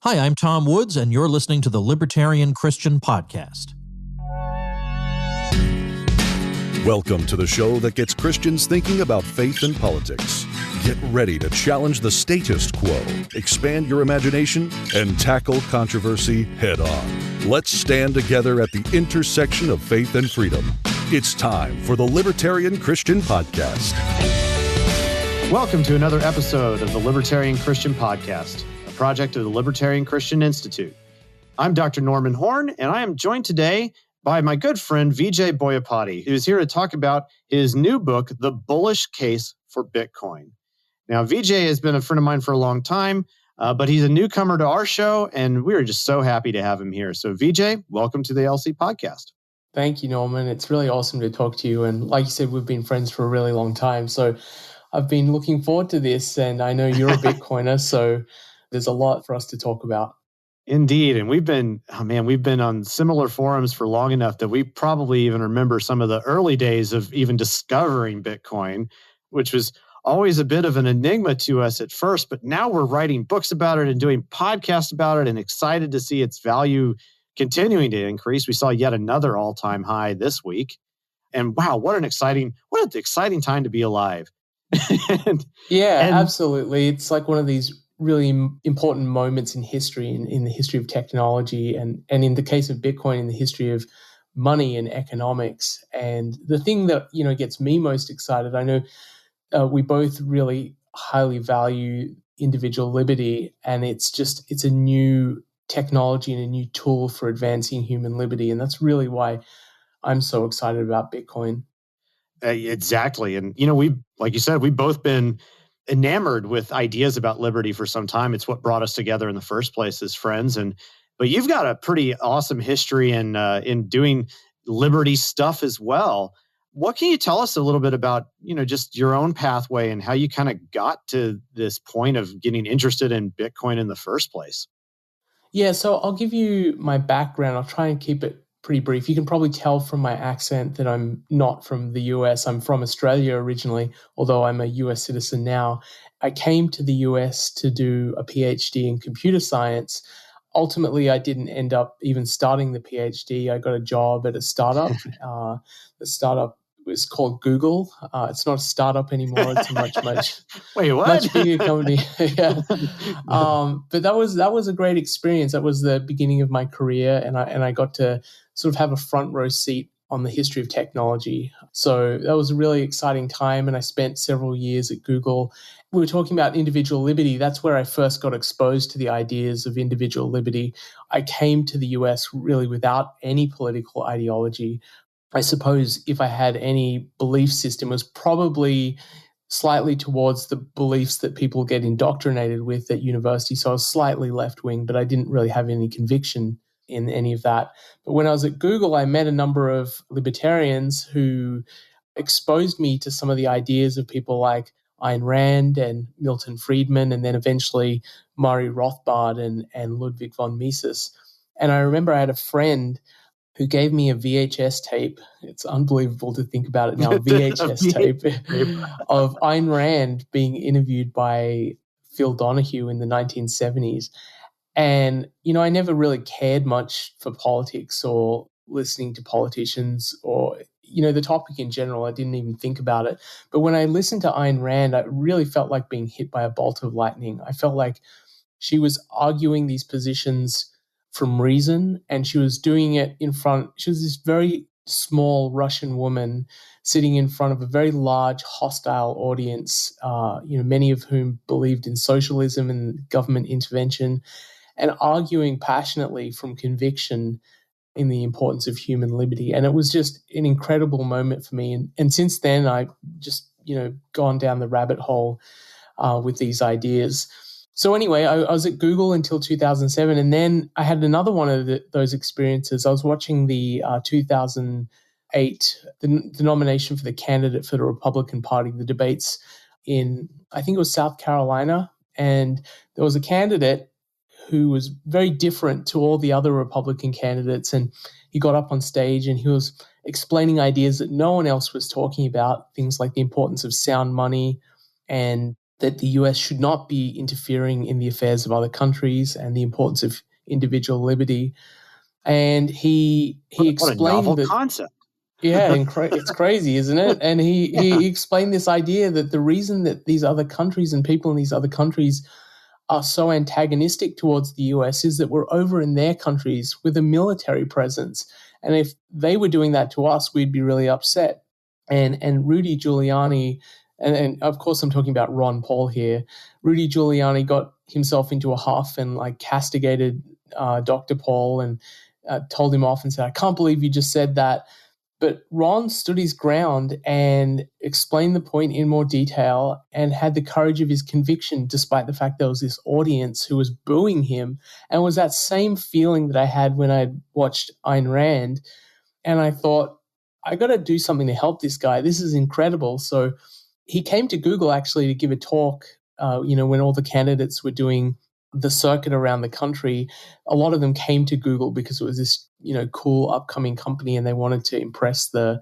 Hi, I'm Tom Woods, and you're listening to the Libertarian Christian Podcast. Welcome to the show that gets Christians thinking about faith and politics. Get ready to challenge the status quo, expand your imagination, and tackle controversy head on. Let's stand together at the intersection of faith and freedom. It's time for the Libertarian Christian Podcast. Welcome to another episode of the Libertarian Christian Podcast, a project of the Libertarian Christian Institute. I'm Dr. Norman Horn, and I am joined today by my good friend Vijay Boyapati, who's here to talk about his new book, The Bullish Case for Bitcoin. Now, Vijay has been a friend of mine for a long time, but he's a newcomer to our show, and we're just so happy to have him here. So, Vijay, welcome to the LC Podcast. Thank you, Norman. It's really awesome to talk to you. And like you said, we've been friends for a really long time. So I've been looking forward to this, and I know you're a Bitcoiner, so there's a lot for us to talk about. Indeed. And we've been on similar forums for long enough that we probably even remember some of the early days of even discovering Bitcoin, which was always a bit of an enigma to us at first. But now we're writing books about it and doing podcasts about it and excited to see its value continuing to increase. We saw yet another all-time high this week. And wow, what an exciting time to be alive. Absolutely. It's like one of these really important moments in history, in the history of technology, and in the case of Bitcoin, in the history of money and economics. And the thing that gets me most excited, I know we both really highly value individual liberty, and it's a new technology and a new tool for advancing human liberty, and that's really why I'm so excited about Bitcoin. Exactly. And, like you said, we've both been enamored with ideas about liberty for some time. It's what brought us together in the first place as friends. But you've got a pretty awesome history in doing liberty stuff as well. What can you tell us a little bit about, just your own pathway and how you kind of got to this point of getting interested in Bitcoin in the first place? Yeah, so I'll give you my background. I'll try and keep it pretty brief. You can probably tell from my accent that I'm not from the US. I'm from Australia originally, although I'm a US citizen now. I came to the US to do a PhD in computer science. Ultimately, I didn't end up even starting the PhD. I got a job at a startup. The startup was called Google. It's not a startup anymore. It's a much Wait, what? Much bigger company. Yeah. But that was a great experience. That was the beginning of my career, and I got to sort of have a front row seat on the history of technology. So that was a really exciting time, and I spent several years at Google. We were talking about individual liberty. That's where I first got exposed to the ideas of individual liberty. I came to the US really without any political ideology. I suppose if I had any belief system, it was probably slightly towards the beliefs that people get indoctrinated with at university. So I was slightly left-wing, but I didn't really have any conviction in any of that. But when I was at Google, I met a number of libertarians who exposed me to some of the ideas of people like Ayn Rand and Milton Friedman, and then eventually Murray Rothbard and Ludwig von Mises. And I remember I had a friend who gave me a VHS tape. It's unbelievable to think about it now, a VHS tape of Ayn Rand being interviewed by Phil Donahue in the 1970s. And, I never really cared much for politics or listening to politicians or, the topic in general. I didn't even think about it. But when I listened to Ayn Rand, I really felt like being hit by a bolt of lightning. I felt like she was arguing these positions from reason, and she was doing it in front. She was this very small Russian woman sitting in front of a very large hostile audience, many of whom believed in socialism and government intervention, and arguing passionately from conviction in the importance of human liberty. And it was just an incredible moment for me. And since then, I've just, gone down the rabbit hole with these ideas. So anyway, I was at Google until 2007, and then I had another one of those experiences. I was watching the 2008, the nomination for the candidate for the Republican Party, the debates in, I think it was South Carolina, and there was a candidate who was very different to all the other Republican candidates, and he got up on stage and he was explaining ideas that no one else was talking about, things like the importance of sound money and that the US should not be interfering in the affairs of other countries and the importance of individual liberty. And he explained what a novel that concept. yeah, it's crazy, isn't it? And he explained this idea that the reason that these other countries and people in these other countries are so antagonistic towards the US is that we're over in their countries with a military presence. And if they were doing that to us, we'd be really upset. And Rudy Giuliani, and of course I'm talking about Ron Paul here, Rudy Giuliani got himself into a huff and like castigated Dr. Paul and told him off and said, I can't believe you just said that. But Ron stood his ground and explained the point in more detail and had the courage of his conviction, despite the fact there was this audience who was booing him. And it was that same feeling that I had when I watched Ayn Rand. And I thought, I got to do something to help this guy. This is incredible. So he came to Google actually to give a talk, when all the candidates were doing the circuit around the country. A lot of them came to Google because it was this, cool upcoming company and they wanted to impress the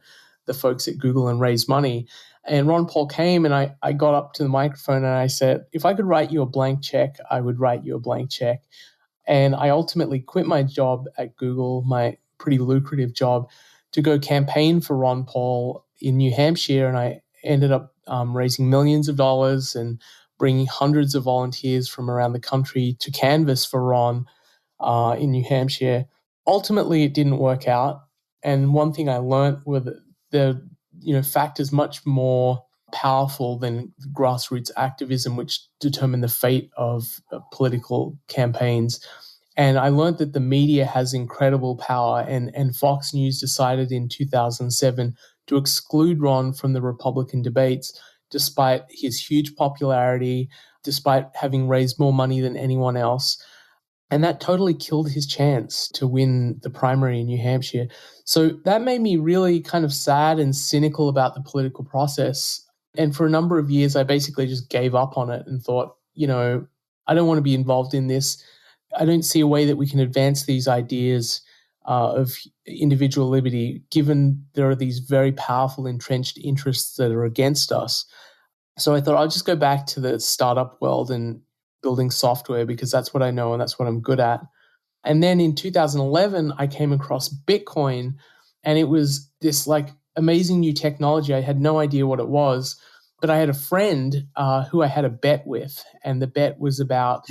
folks at Google and raise money. And Ron Paul came and I got up to the microphone and I said, if I could write you a blank check, I would write you a blank check. And I ultimately quit my job at Google, my pretty lucrative job, to go campaign for Ron Paul in New Hampshire. And I ended up raising millions of dollars and bringing hundreds of volunteers from around the country to canvass for Ron in New Hampshire. Ultimately, it didn't work out. And one thing I learned were that the factors much more powerful than grassroots activism, which determine the fate of political campaigns. And I learned that the media has incredible power. And Fox News decided in 2007 to exclude Ron from the Republican debates, despite his huge popularity, despite having raised more money than anyone else. And that totally killed his chance to win the primary in New Hampshire. So that made me really kind of sad and cynical about the political process. And for a number of years, I basically just gave up on it and thought, I don't want to be involved in this. I don't see a way that we can advance these ideas of individual liberty, given there are these very powerful entrenched interests that are against us. So I thought I'll just go back to the startup world and building software because that's what I know and that's what I'm good at. And then in 2011, I came across Bitcoin, and it was this like amazing new technology. I had no idea what it was, but I had a friend who I had a bet with, and the bet was about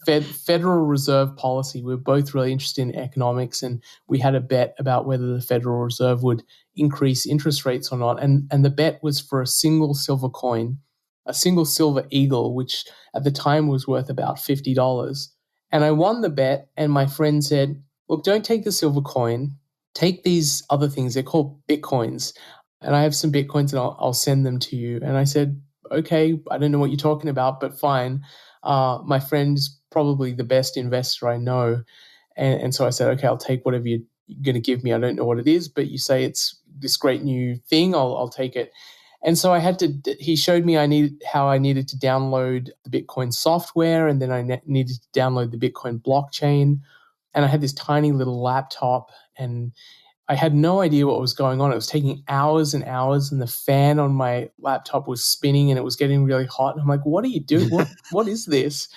Federal Reserve policy. We were both really interested in economics, and we had a bet about whether the Federal Reserve would increase interest rates or not. And the bet was for a single silver coin, a single silver eagle, which at the time was worth about $50. And I won the bet, and my friend said, look, don't take the silver coin, take these other things. They're called Bitcoins. And I have some Bitcoins and I'll send them to you. And I said, okay, I don't know what you're talking about, but fine. My friend's probably the best investor I know. And so I said, okay, I'll take whatever you're going to give me. I don't know what it is, but you say it's this great new thing. I'll take it. And so he showed me how I needed to download the Bitcoin software, and then I needed to download the Bitcoin blockchain. And I had this tiny little laptop, and I had no idea what was going on. It was taking hours and hours, and the fan on my laptop was spinning, and it was getting really hot. And I'm like, what are you doing? What is this?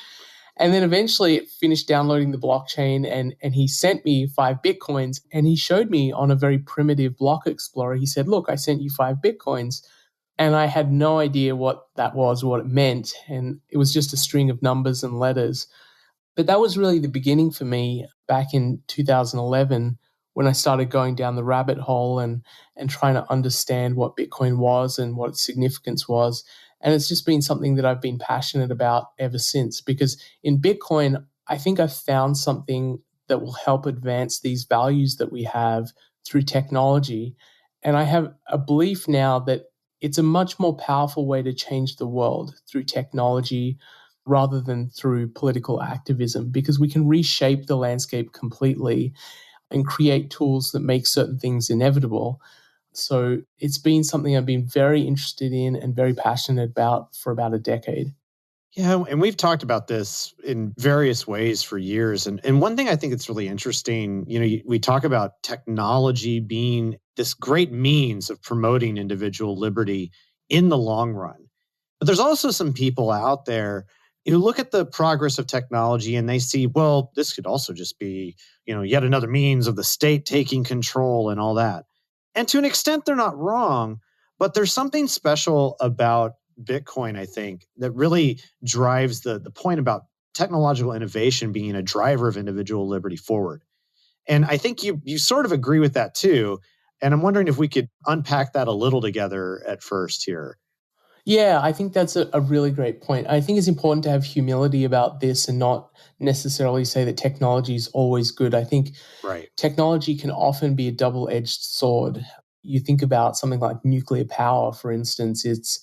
And then eventually it finished downloading the blockchain, and he sent me 5 Bitcoins, and he showed me on a very primitive block explorer. He said, look, I sent you 5 Bitcoins. And I had no idea what that was, what it meant. And it was just a string of numbers and letters. But that was really the beginning for me back in 2011 when I started going down the rabbit hole and trying to understand what Bitcoin was and what its significance was. And it's just been something that I've been passionate about ever since, because in Bitcoin, I think I've found something that will help advance these values that we have through technology. And I have a belief now that it's a much more powerful way to change the world through technology rather than through political activism, because we can reshape the landscape completely and create tools that make certain things inevitable. So it's been something I've been very interested in and very passionate about for about a decade. Yeah, and we've talked about this in various ways for years. And one thing I think it's really interesting, we talk about technology being this great means of promoting individual liberty in the long run. But there's also some people out there who look at the progress of technology and they see, well, this could also just be, yet another means of the state taking control and all that. And to an extent, they're not wrong, but there's something special about Bitcoin, I think, that really drives the point about technological innovation being a driver of individual liberty forward. And I think you sort of agree with that too. And I'm wondering if we could unpack that a little together at first here. Yeah, I think that's a really great point. I think it's important to have humility about this and not necessarily say that technology is always good. I think technology can often be a double-edged sword. You think about something like nuclear power, for instance,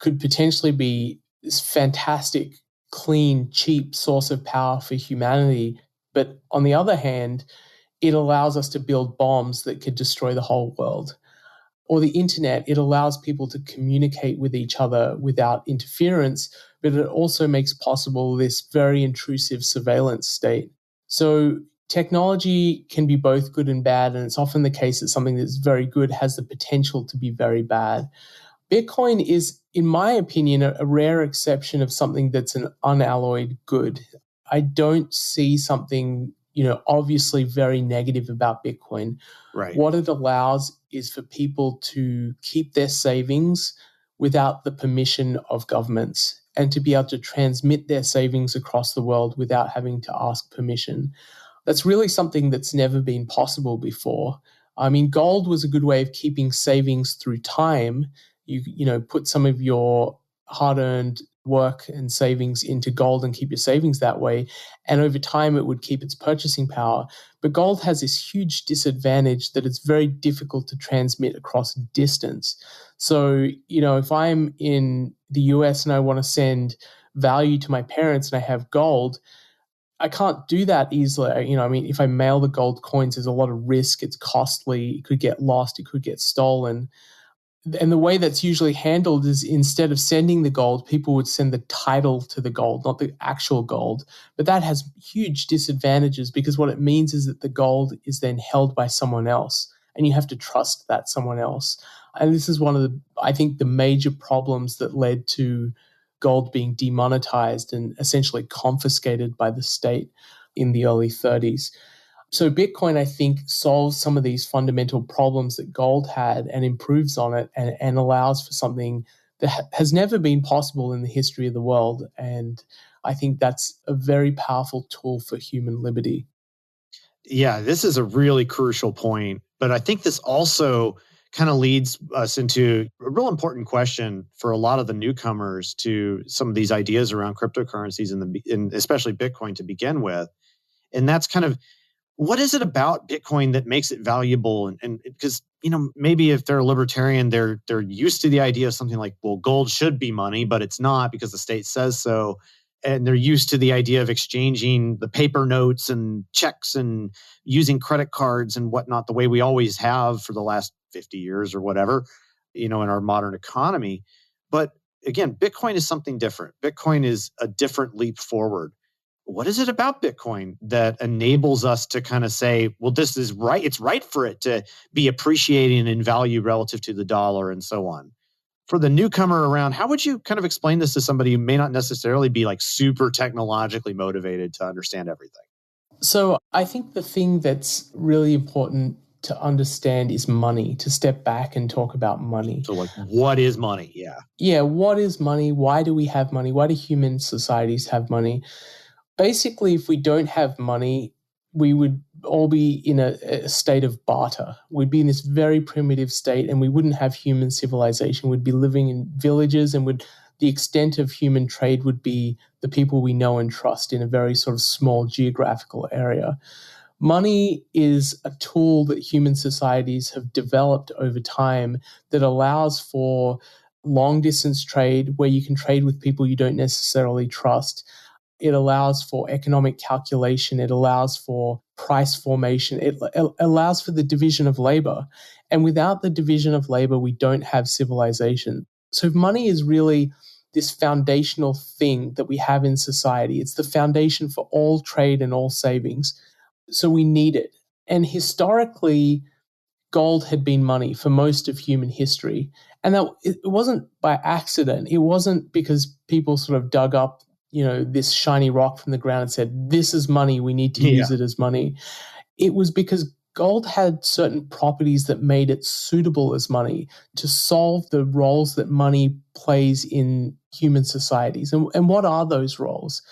could potentially be this fantastic, clean, cheap source of power for humanity. But on the other hand, it allows us to build bombs that could destroy the whole world. Or the internet, it allows people to communicate with each other without interference, but it also makes possible this very intrusive surveillance state. So technology can be both good and bad, and it's often the case that something that's very good has the potential to be very bad. Bitcoin is, in my opinion, a rare exception of something that's an unalloyed good. I don't see something, obviously very negative about Bitcoin. Right. What it allows is for people to keep their savings without the permission of governments and to be able to transmit their savings across the world without having to ask permission. That's really something that's never been possible before. I mean, gold was a good way of keeping savings through time. You put some of your hard-earned work and savings into gold and keep your savings that way. And over time, it would keep its purchasing power. But gold has this huge disadvantage that it's very difficult to transmit across distance. So, if I'm in the US and I want to send value to my parents and I have gold, I can't do that easily. If I mail the gold coins, there's a lot of risk. It's costly. It could get lost. It could get stolen. And the way that's usually handled is instead of sending the gold, people would send the title to the gold, not the actual gold. But that has huge disadvantages because what it means is that the gold is then held by someone else and you have to trust that someone else. And this is one of the major problems that led to gold being demonetized and essentially confiscated by the state in the early 30s. So Bitcoin, I think, solves some of these fundamental problems that gold had and improves on it and allows for something that has never been possible in the history of the world. And I think that's a very powerful tool for human liberty. Yeah, this is a really crucial point. But I think this also kind of leads us into a real important question for a lot of the newcomers to some of these ideas around cryptocurrencies and especially Bitcoin to begin with. And that's kind of, what is it about Bitcoin that makes it valuable? And because, maybe if they're a libertarian, they're used to the idea of something like, well, gold should be money, but it's not because the state says so. And they're used to the idea of exchanging the paper notes and checks and using credit cards and whatnot, the way we always have for the last 50 years or whatever, in our modern economy. But again, Bitcoin is something different. Bitcoin is a different leap forward. What is it about Bitcoin that enables us to kind of say, well, this is right. It's right for it to be appreciating in value relative to the dollar and so on. For the newcomer around, how would you kind of explain this to somebody who may not necessarily be like super technologically motivated to understand everything? So I think the thing that's really important to understand is money, to step back and talk about money. So like, what is money? Yeah. Yeah, what is money? Why do we have money? Why do human societies have money? Basically, if we don't have money, we would all be in a state of barter. We'd be in this very primitive state and we wouldn't have human civilization. We'd be living in villages and the extent of human trade would be the people we know and trust in a very sort of small geographical area. Money is a tool that human societies have developed over time that allows for long-distance trade where you can trade with people you don't necessarily trust. It allows for economic calculation. It allows for price formation. It allows for the division of labor. And without the division of labor, we don't have civilization. So money is really this foundational thing that we have in society. It's the foundation for all trade and all savings. So we need it. And historically, gold had been money for most of human history. And that it wasn't by accident. It wasn't because people sort of dug up, this shiny rock from the ground and said, this is money, we need to use it as money. It was because gold had certain properties that made it suitable as money to solve the roles that money plays in human societies. And what are those roles?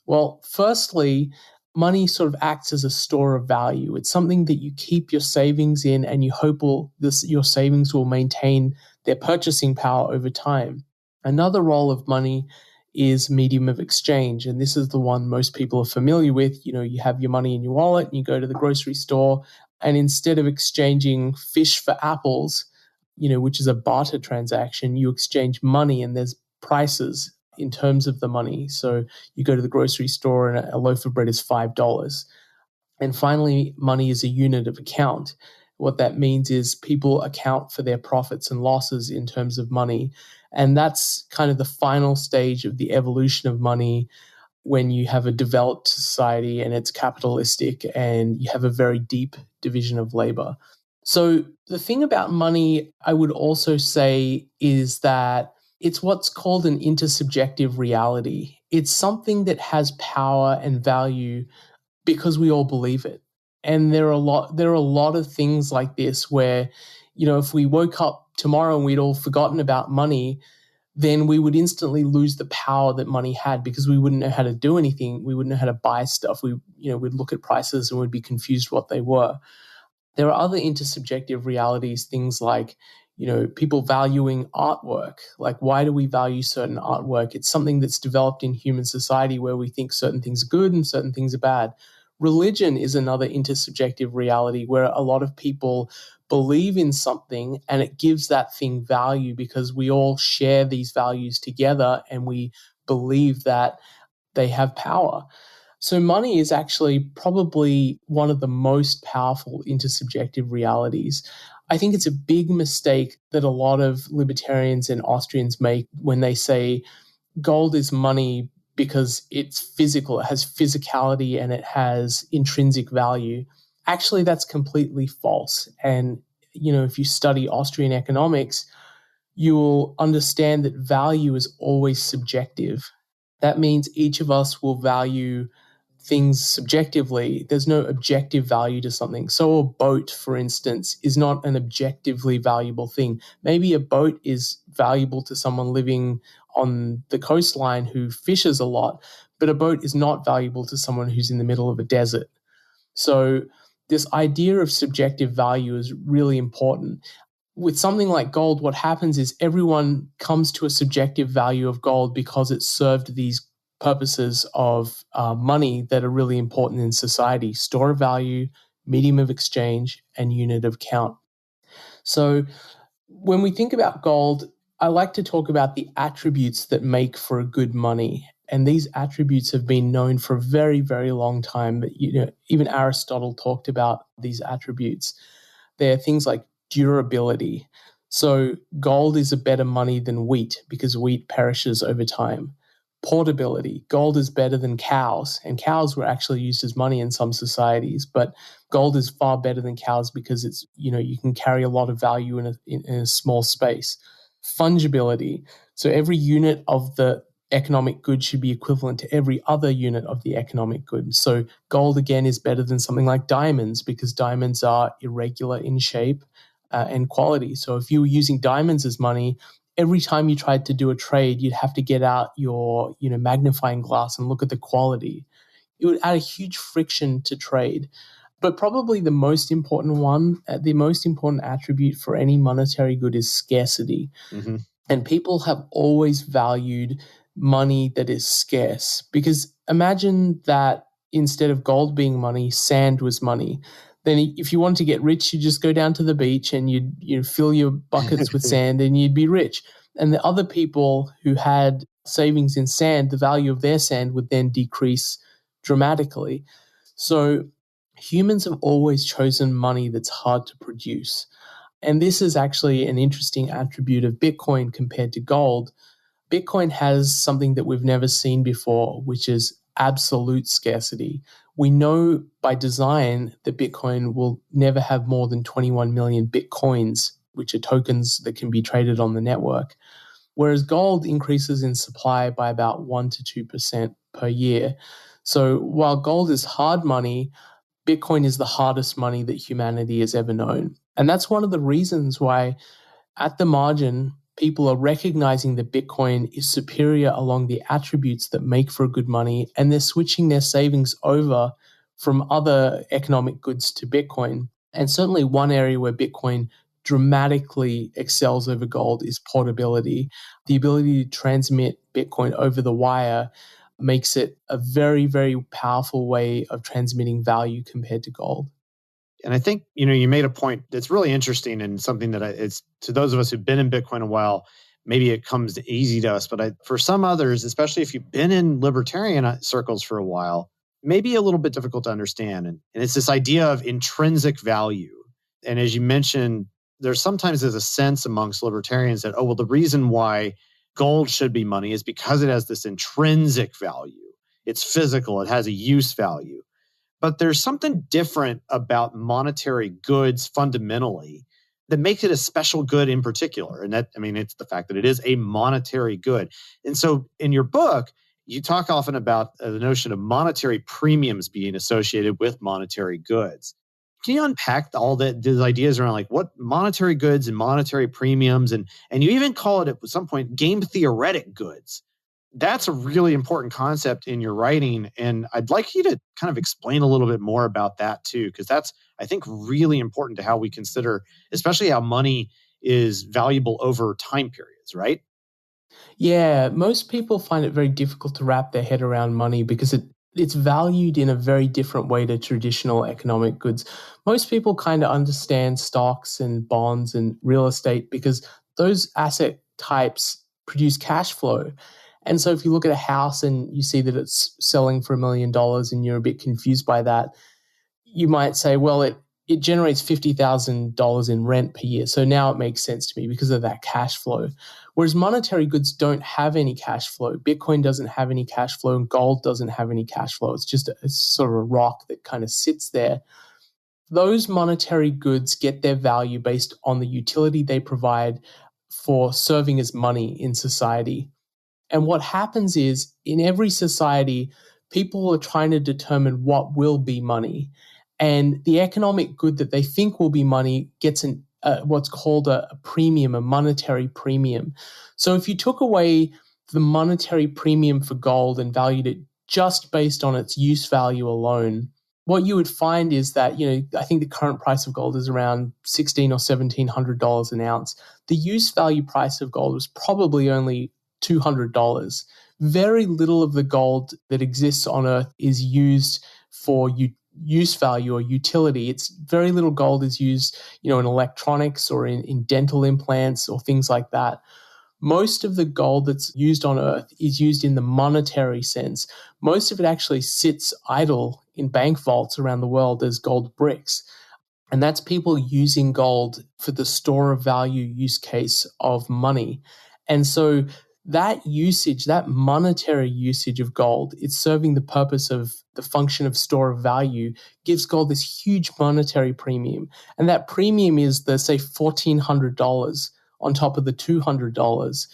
Well, firstly, money sort of acts as a store of value. It's something that you keep your savings in and you hope your savings will maintain their purchasing power over time. Another role of money is medium of exchange. And this is the one most people are familiar with. You have your money in your wallet and you go to the grocery store, and instead of exchanging fish for apples, which is a barter transaction, you exchange money and there's prices in terms of the money. So you go to the grocery store and a loaf of bread is $5. And finally, money is a unit of account. What that means is people account for their profits and losses in terms of money. And that's kind of the final stage of the evolution of money when you have a developed society and it's capitalistic and you have a very deep division of labor. So the thing about money, I would also say, is that it's what's called an intersubjective reality. It's something that has power and value because we all believe it. And there are a lot of things like this where, if we woke up tomorrow and we'd all forgotten about money, then we would instantly lose the power that money had because we wouldn't know how to do anything. We wouldn't know how to buy stuff. We'd look at prices and we'd be confused what they were. There are other intersubjective realities, things like, people valuing artwork. Like, why do we value certain artwork? It's something that's developed in human society where we think certain things are good and certain things are bad. Religion is another intersubjective reality where a lot of people believe in something and it gives that thing value because we all share these values together and we believe that they have power. So money is actually probably one of the most powerful intersubjective realities. I think it's a big mistake that a lot of libertarians and Austrians make when they say gold is money because it's physical, it has physicality and it has intrinsic value. Actually, that's completely false. And, if you study Austrian economics, you will understand that value is always subjective. That means each of us will value things subjectively. There's no objective value to something. So a boat, for instance, is not an objectively valuable thing. Maybe a boat is valuable to someone living on the coastline who fishes a lot, but a boat is not valuable to someone who's in the middle of a desert. So this idea of subjective value is really important. With something like gold, what happens is everyone comes to a subjective value of gold because it served these purposes of money that are really important in society: store of value, medium of exchange, and unit of account. So when we think about gold, I like to talk about the attributes that make for a good money. And these attributes have been known for a very, very long time. Even Aristotle talked about these attributes. They're things like durability. So gold is a better money than wheat because wheat perishes over time. Portability. Gold is better than cows, and cows were actually used as money in some societies, but gold is far better than cows because it's, you can carry a lot of value in a small space. Fungibility. So every unit of the economic good should be equivalent to every other unit of the economic good. So gold, again, is better than something like diamonds because diamonds are irregular in shape and quality. So if you were using diamonds as money, every time you tried to do a trade, you'd have to get out your magnifying glass and look at the quality. It would add a huge friction to trade. But probably the most important attribute for any monetary good is scarcity. Mm-hmm. And people have always valued money that is scarce, because imagine that instead of gold being money, sand was money. Then if you wanted to get rich, you just go down to the beach and you'd fill your buckets with sand and you'd be rich. And the other people who had savings in sand, the value of their sand would then decrease dramatically. So humans have always chosen money that's hard to produce. And this is actually an interesting attribute of Bitcoin compared to gold. Bitcoin has something that we've never seen before, which is absolute scarcity. We know by design that Bitcoin will never have more than 21 million Bitcoins which are tokens that can be traded on the network. Whereas gold increases in supply by about 1 to 2% per year. So while gold is hard money, Bitcoin is the hardest money that humanity has ever known. And that's one of the reasons why, at the margin, people are recognizing that Bitcoin is superior along the attributes that make for good money, and they're switching their savings over from other economic goods to Bitcoin. And certainly one area where Bitcoin dramatically excels over gold is portability. The ability to transmit Bitcoin over the wire makes it a very, very powerful way of transmitting value compared to gold. And I think, you made a point that's really interesting and something that it's to those of us who've been in Bitcoin a while, maybe it comes easy to us. But for some others, especially if you've been in libertarian circles for a while, maybe a little bit difficult to understand. And it's this idea of intrinsic value. And as you mentioned, there's a sense amongst libertarians that, the reason why gold should be money is because it has this intrinsic value. It's physical. It has a use value. But there's something different about monetary goods fundamentally that makes it a special good in particular. And it's the fact that it is a monetary good. And so in your book, you talk often about the notion of monetary premiums being associated with monetary goods. Can you unpack all those ideas around like what monetary goods and monetary premiums, and you even call it at some point game theoretic goods? That's a really important concept in your writing. And I'd like you to kind of explain a little bit more about that too, because that's, I think, really important to how we consider, especially how money is valuable over time periods, right? Yeah, most people find it very difficult to wrap their head around money because it's valued in a very different way to traditional economic goods. Most people kind of understand stocks and bonds and real estate because those asset types produce cash flow. And so if you look at a house and you see that it's selling for $1 million and you're a bit confused by that, you might say, well, it generates $50,000 in rent per year. So now it makes sense to me because of that cash flow. Whereas monetary goods don't have any cash flow. Bitcoin doesn't have any cash flow and gold doesn't have any cash flow. It's just it's sort of a rock that kind of sits there. Those monetary goods get their value based on the utility they provide for serving as money in society. And what happens is in every society, people are trying to determine what will be money. And the economic good that they think will be money gets what's called a premium, a monetary premium. So if you took away the monetary premium for gold and valued it just based on its use value alone, what you would find is that, I think the current price of gold is around $1,600 or $1,700 an ounce. The use value price of gold was probably only $200. Very little of the gold that exists on Earth is used for use value or utility. It's very little gold is used, in electronics or in dental implants or things like that. Most of the gold that's used on Earth is used in the monetary sense. Most of it actually sits idle in bank vaults around the world as gold bricks. And that's people using gold for the store of value use case of money. And so that usage, that monetary usage of gold, it's serving the purpose of the function of store of value, gives gold this huge monetary premium. And that premium is the, say, $1,400 on top of the $200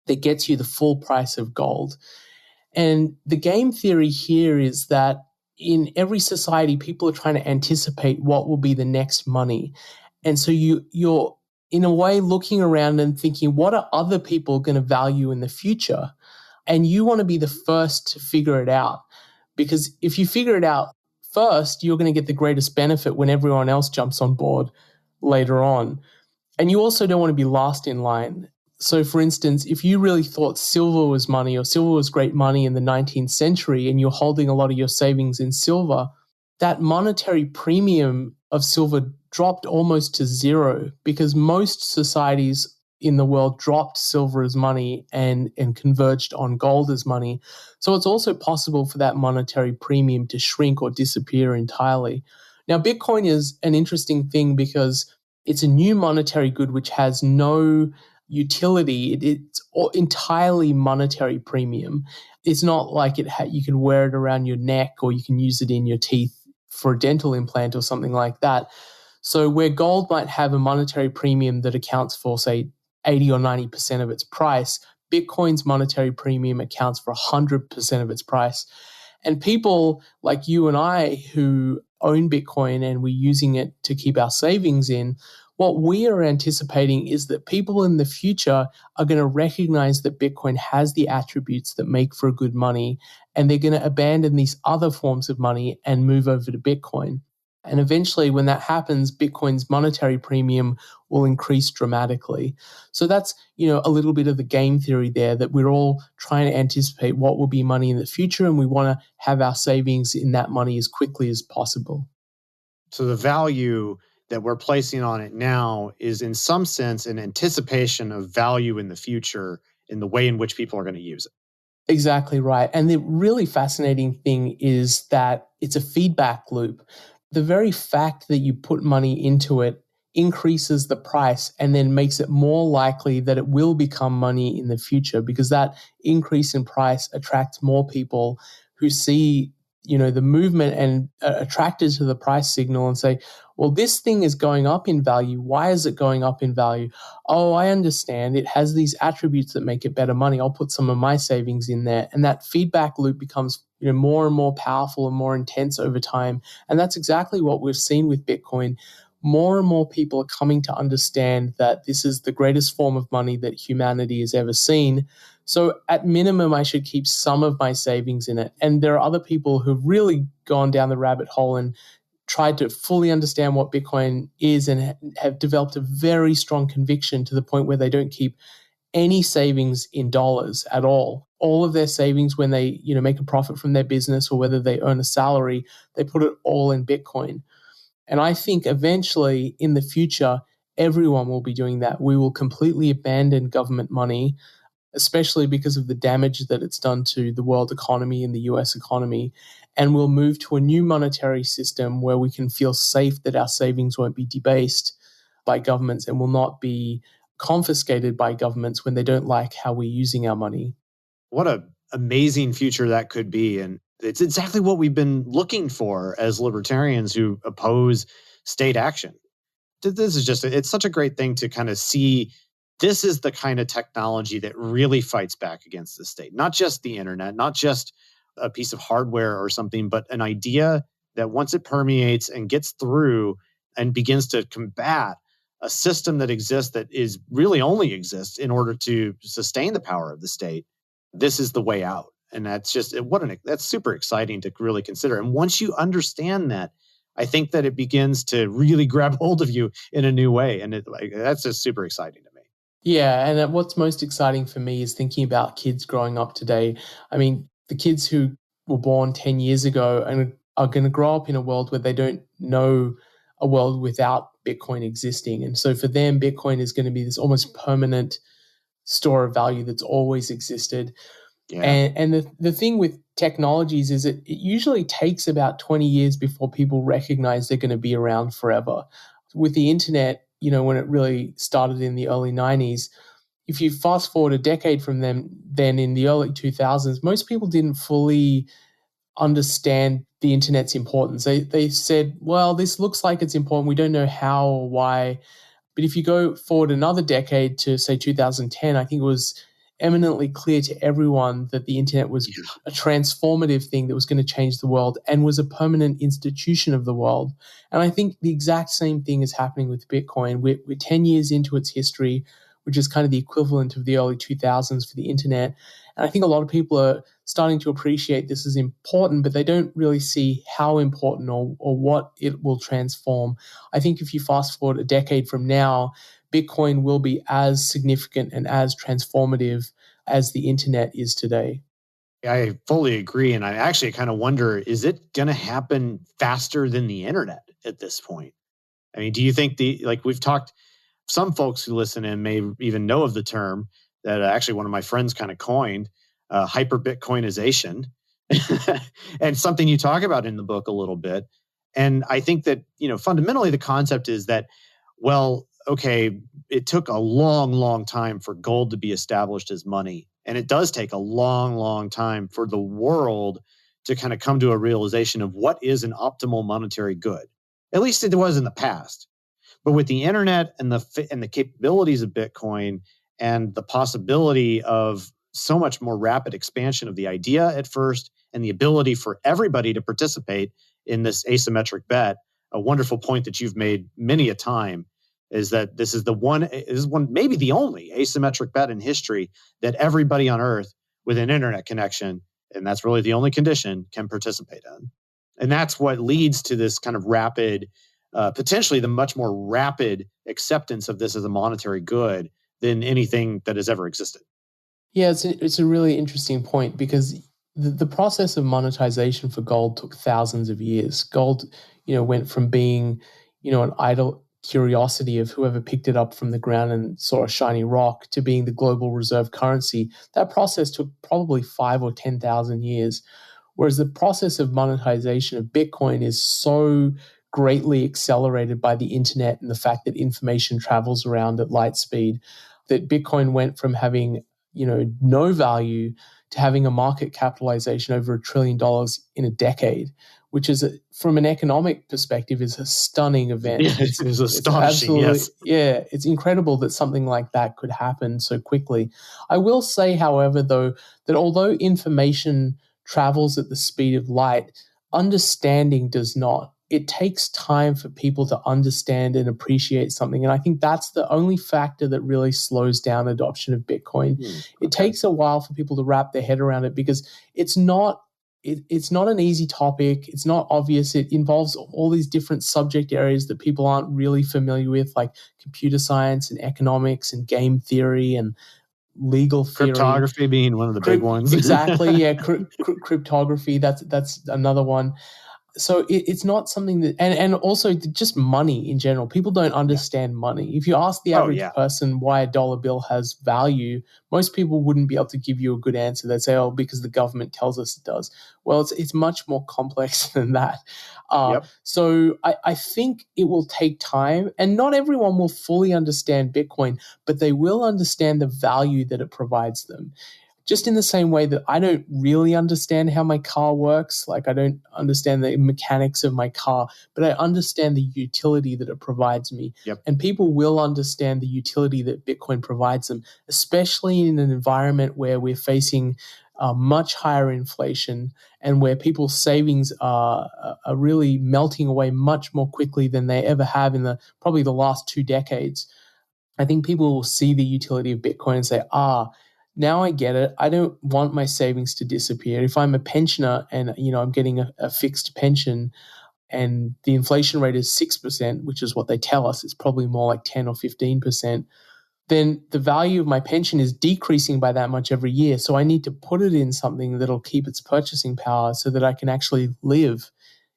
that gets you the full price of gold. And the game theory here is that in every society, people are trying to anticipate what will be the next money. And so you're in a way looking around and thinking, what are other people going to value in the future? And you want to be the first to figure it out. Because if you figure it out first, you're going to get the greatest benefit when everyone else jumps on board later on. And you also don't want to be last in line. So for instance, if you really thought silver was money or silver was great money in the 19th century and you're holding a lot of your savings in silver, that monetary premium of silver dropped almost to zero because most societies in the world dropped silver as money and converged on gold as money. So it's also possible for that monetary premium to shrink or disappear entirely. Now, Bitcoin is an interesting thing because it's a new monetary good which has no utility. It's entirely monetary premium. It's not like you can wear it around your neck or you can use it in your teeth for a dental implant or something like that. So where gold might have a monetary premium that accounts for, say, 80 or 90% of its price, Bitcoin's monetary premium accounts for 100% of its price. And people like you and I who own Bitcoin and we're using it to keep our savings in, what we are anticipating is that people in the future are going to recognize that Bitcoin has the attributes that make for good money, and they're going to abandon these other forms of money and move over to Bitcoin. And eventually, when that happens, Bitcoin's monetary premium will increase dramatically. So that's, a little bit of the game theory there, that we're all trying to anticipate what will be money in the future, and we want to have our savings in that money as quickly as possible. So the value that we're placing on it now is in some sense an anticipation of value in the future in the way in which people are going to use it. Exactly right. And the really fascinating thing is that it's a feedback loop. The very fact that you put money into it increases the price and then makes it more likely that it will become money in the future, because that increase in price attracts more people who see, the movement and are attracted to the price signal and say, well, this thing is going up in value. Why is it going up in value? Oh, I understand. It has these attributes that make it better money. I'll put some of my savings in there. And that feedback loop becomes, more and more powerful and more intense over time. And that's exactly what we've seen with Bitcoin. More and more people are coming to understand that this is the greatest form of money that humanity has ever seen. So at minimum, I should keep some of my savings in it. And there are other people who've really gone down the rabbit hole and tried to fully understand what Bitcoin is and have developed a very strong conviction to the point where they don't keep any savings in dollars at all. All of their savings, when they make a profit from their business or whether they earn a salary, they put it all in Bitcoin. And I think eventually in the future, everyone will be doing that. We will completely abandon government money, especially because of the damage that it's done to the world economy and the US economy. And we'll move to a new monetary system where we can feel safe that our savings won't be debased by governments and will not be confiscated by governments when they don't like how we're using our money. What an amazing future that could be. And it's exactly what we've been looking for as libertarians who oppose state action. This is it's such a great thing to kind of see. This is the kind of technology that really fights back against the state, not just the internet, not just a piece of hardware or something, but an idea that once it permeates and gets through and begins to combat a system that exists that is really only exists in order to sustain the power of the state, this is the way out. And that's that's super exciting to really consider. And once you understand that, I think that it begins to really grab hold of you in a new way. And that's just super exciting to me. Yeah, and what's most exciting for me is thinking about kids growing up today. I mean, the kids who were born 10 years ago and are going to grow up in a world where they don't know a world without Bitcoin existing. And so for them, Bitcoin is going to be this almost permanent store of value that's always existed. Yeah. And the thing with technologies is it usually takes about 20 years before people recognize they're going to be around forever. With the internet, when it really started in the early 90s, if you fast forward a decade from then in the early 2000s, most people didn't fully understand the internet's importance. They said, well, this looks like it's important. We don't know how or why. But if you go forward another decade to, say, 2010, I think it was eminently clear to everyone that the internet was a transformative thing that was going to change the world and was a permanent institution of the world. And I think the exact same thing is happening with Bitcoin. We're 10 years into its history, which is kind of the equivalent of the early 2000s for the internet. And I think a lot of people are starting to appreciate this is important, but they don't really see how important or what it will transform. I think if you fast forward a decade from now, Bitcoin will be as significant and as transformative as the internet is today. I fully agree. And I actually kind of wonder, is it going to happen faster than the internet at this point? I mean, do you think we've talked, some folks who listen in may even know of the term that actually one of my friends kind of coined, hyper-Bitcoinization, and something you talk about in the book a little bit. And I think that, fundamentally the concept is that, well, okay, it took a long, long time for gold to be established as money. And it does take a long, long time for the world to kind of come to a realization of what is an optimal monetary good. At least it was in the past. But with the internet and the capabilities of Bitcoin and the possibility of so much more rapid expansion of the idea at first and the ability for everybody to participate in this asymmetric bet, a wonderful point that you've made many a time is that this is one, maybe the only asymmetric bet in history that everybody on Earth with an internet connection, and that's really the only condition, can participate in. And that's what leads to this kind of rapid, potentially the much more rapid acceptance of this as a monetary good than anything that has ever existed. Yeah, it's a really interesting point because the process of monetization for gold took thousands of years. Gold, went from being, an idle curiosity of whoever picked it up from the ground and saw a shiny rock to being the global reserve currency. That process took probably 5,000 or 10,000 years. Whereas the process of monetization of Bitcoin is so greatly accelerated by the internet and the fact that information travels around at light speed, that Bitcoin went from having, no value to having a market capitalization over $1 trillion in a decade, which is, from an economic perspective, is a stunning event. Yeah, it's astonishing, yes. Yeah, it's incredible that something like that could happen so quickly. I will say, however, though, that although information travels at the speed of light, understanding does not. It takes time for people to understand and appreciate something. And I think that's the only factor that really slows down adoption of Bitcoin. It takes a while for people to wrap their head around it because it's not an easy topic. It's not obvious. It involves all these different subject areas that people aren't really familiar with, like computer science and economics and game theory and legal theory. Cryptography being one of the big ones. Exactly, yeah. Cryptography, that's another one. So it's not something that, and also just money in general. People don't understand money. If you ask the average person why a dollar bill has value, most people wouldn't be able to give you a good answer. They'd say, because the government tells us it does. Well, it's much more complex than that. So I think it will take time, and not everyone will fully understand Bitcoin, but they will understand the value that it provides them. Just in the same way that I don't really understand how my car works, like I don't understand the mechanics of my car, but I understand the utility that it provides me. And people will understand the utility that Bitcoin provides them, especially in an environment where we're facing much higher inflation and where people's savings are really melting away much more quickly than they ever have in probably the last 2 decades. I think people will see the utility of Bitcoin and say, now I get it. I don't want my savings to disappear. If I'm a pensioner and I'm getting a fixed pension and the inflation rate is 6%, which is what they tell us, it's probably more like 10 or 15%, then the value of my pension is decreasing by that much every year. So I need to put it in something that'll keep its purchasing power so that I can actually live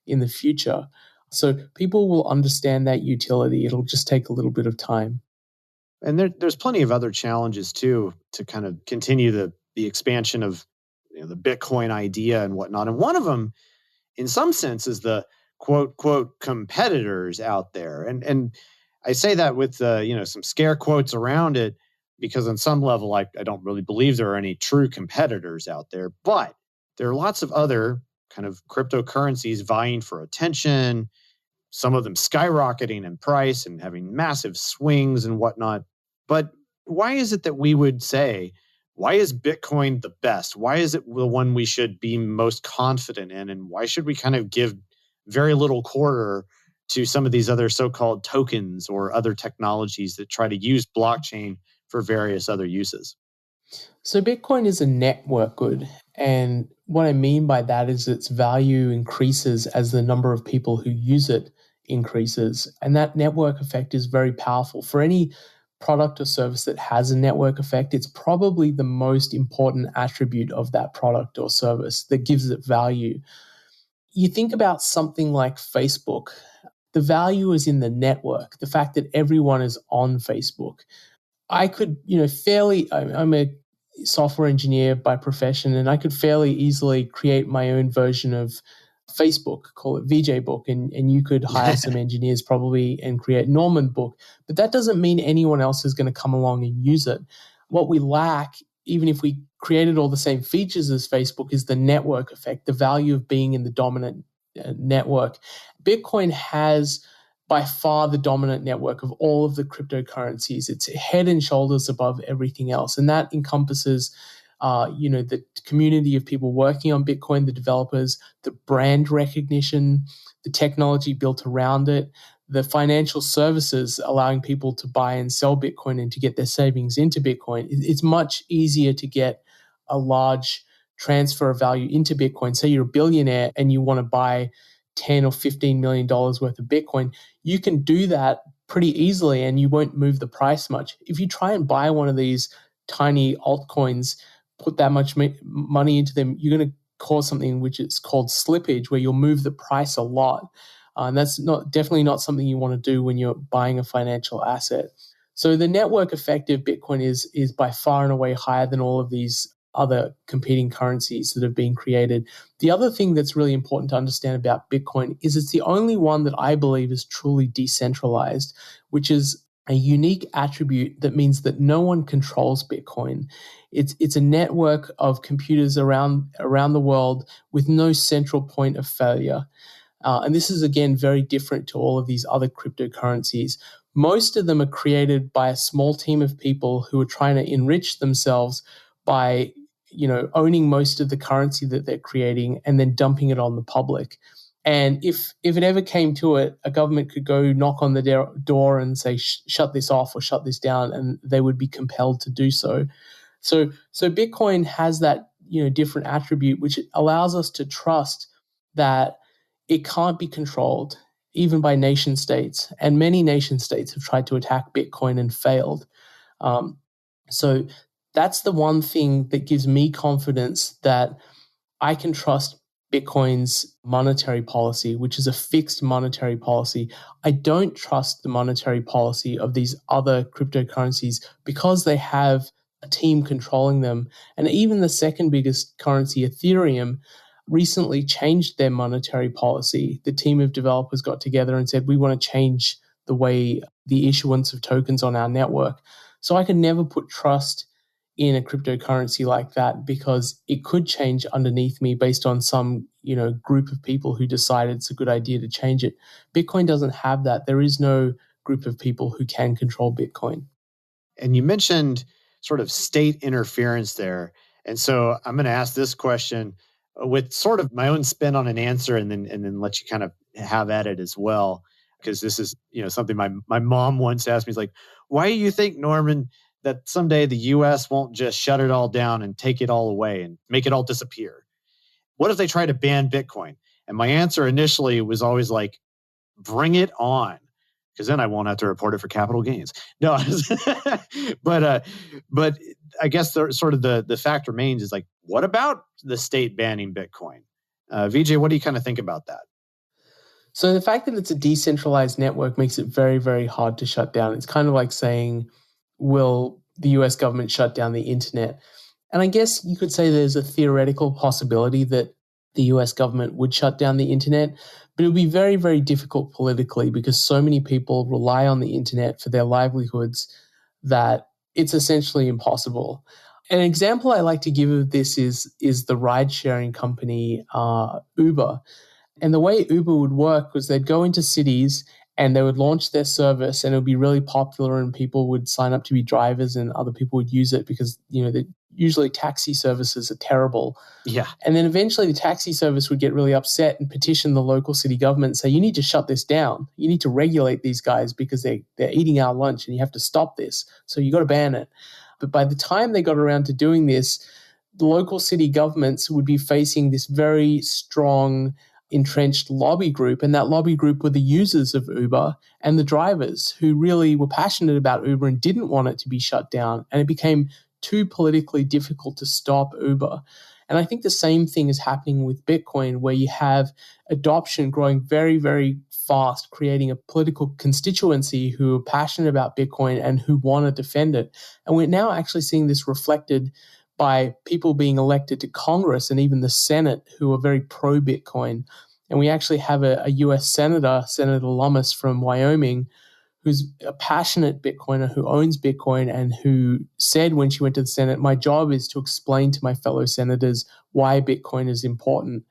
in the future. So people will understand that utility. It'll just take a little bit of time. And there's plenty of other challenges too to kind of continue the expansion of the Bitcoin idea and whatnot. And one of them, in some sense, is the quote competitors out there. And I say that with some scare quotes around it because on some level I don't really believe there are any true competitors out there. But there are lots of other kind of cryptocurrencies vying for attention. Some of them skyrocketing in price and having massive swings and whatnot. But why is it that we would say, why is Bitcoin the best? Why is it the one we should be most confident in? And why should we kind of give very little quarter to some of these other so-called tokens or other technologies that try to use blockchain for various other uses? So Bitcoin is a network good. And what I mean by that is its value increases as the number of people who use it increases. And that network effect is very powerful. For any product or service that has a network effect, it's probably the most important attribute of that product or service that gives it value. You think about something like Facebook. The value is in the network, the fact that everyone is on Facebook. I could, I'm a software engineer by profession, and I could fairly easily create my own version of Facebook, call it Vijay Book, and you could hire some engineers probably and create Norman Book. But that doesn't mean anyone else is going to come along and use it. What we lack, even if we created all the same features as Facebook, is the network effect, the value of being in the dominant network. Bitcoin has by far the dominant network of all of the cryptocurrencies. It's head and shoulders above everything else. And that encompasses, the community of people working on Bitcoin, the developers, the brand recognition, the technology built around it, the financial services allowing people to buy and sell Bitcoin and to get their savings into Bitcoin. It's much easier to get a large transfer of value into Bitcoin. Say you're a billionaire and you want to buy $10 or $15 million worth of Bitcoin, you can do that pretty easily and you won't move the price much. If you try and buy one of these tiny altcoins, put that much money into them, you're going to cause something which is called slippage, where you'll move the price a lot. And that's definitely not something you want to do when you're buying a financial asset. So the network effect of Bitcoin is by far and away higher than all of these other competing currencies that have been created. The other thing that's really important to understand about Bitcoin is it's the only one that I believe is truly decentralized, which is a unique attribute that means that no one controls Bitcoin. It's a network of computers around the world with no central point of failure. And this is, again, very different to all of these other cryptocurrencies. Most of them are created by a small team of people who are trying to enrich themselves by, owning most of the currency that they're creating and then dumping it on the public. And if it ever came to it, a government could go knock on the door and say, shut this off or shut this down, and they would be compelled to do so. So Bitcoin has that, different attribute, which allows us to trust that it can't be controlled, even by nation states. And many nation states have tried to attack Bitcoin and failed. So that's the one thing that gives me confidence that I can trust Bitcoin's monetary policy, which is a fixed monetary policy. I don't trust the monetary policy of these other cryptocurrencies because they have a team controlling them. And even the second biggest currency, Ethereum, recently changed their monetary policy. The team of developers got together and said, we want to change the way the issuance of tokens on our network. So I can never put trust in a cryptocurrency like that because it could change underneath me based on some, group of people who decided it's a good idea to change it. Bitcoin doesn't have that. There is no group of people who can control Bitcoin. And you mentioned sort of state interference there. And so I'm going to ask this question with sort of my own spin on an answer and then let you kind of have at it as well. Because this is, something my mom once asked me, is like, why do you think, Norman, that someday the US won't just shut it all down and take it all away and make it all disappear? What if they try to ban Bitcoin? And my answer initially was always like, bring it on, because then I won't have to report it for capital gains. No, but I guess the fact remains is like, what about the state banning Bitcoin? Vijay, what do you kind of think about that? So the fact that it's a decentralized network makes it very, very hard to shut down. It's kind of like saying, will the US government shut down the internet? And I guess you could say there's a theoretical possibility that the US government would shut down the internet, but it would be very, very difficult politically because so many people rely on the internet for their livelihoods that it's essentially impossible. An example I like to give of this is the ride-sharing company Uber. And the way Uber would work was they'd go into cities and they would launch their service and it would be really popular and people would sign up to be drivers and other people would use it because, usually taxi services are terrible. Yeah. And then eventually the taxi service would get really upset and petition the local city government and say, you need to shut this down. You need to regulate these guys because they're eating our lunch and you have to stop this. So you got to ban it. But by the time they got around to doing this, the local city governments would be facing this very strong entrenched lobby group, and that lobby group were the users of Uber and the drivers who really were passionate about Uber and didn't want it to be shut down, and it became too politically difficult to stop Uber. And I think the same thing is happening with Bitcoin, where you have adoption growing very, very fast, creating a political constituency who are passionate about Bitcoin and who want to defend it. And we're now actually seeing this reflected by people being elected to Congress and even the Senate who are very pro-Bitcoin. And we actually have a US Senator, Senator Lummis from Wyoming, who's a passionate Bitcoiner who owns Bitcoin and who said when she went to the Senate, my job is to explain to my fellow senators why Bitcoin is important.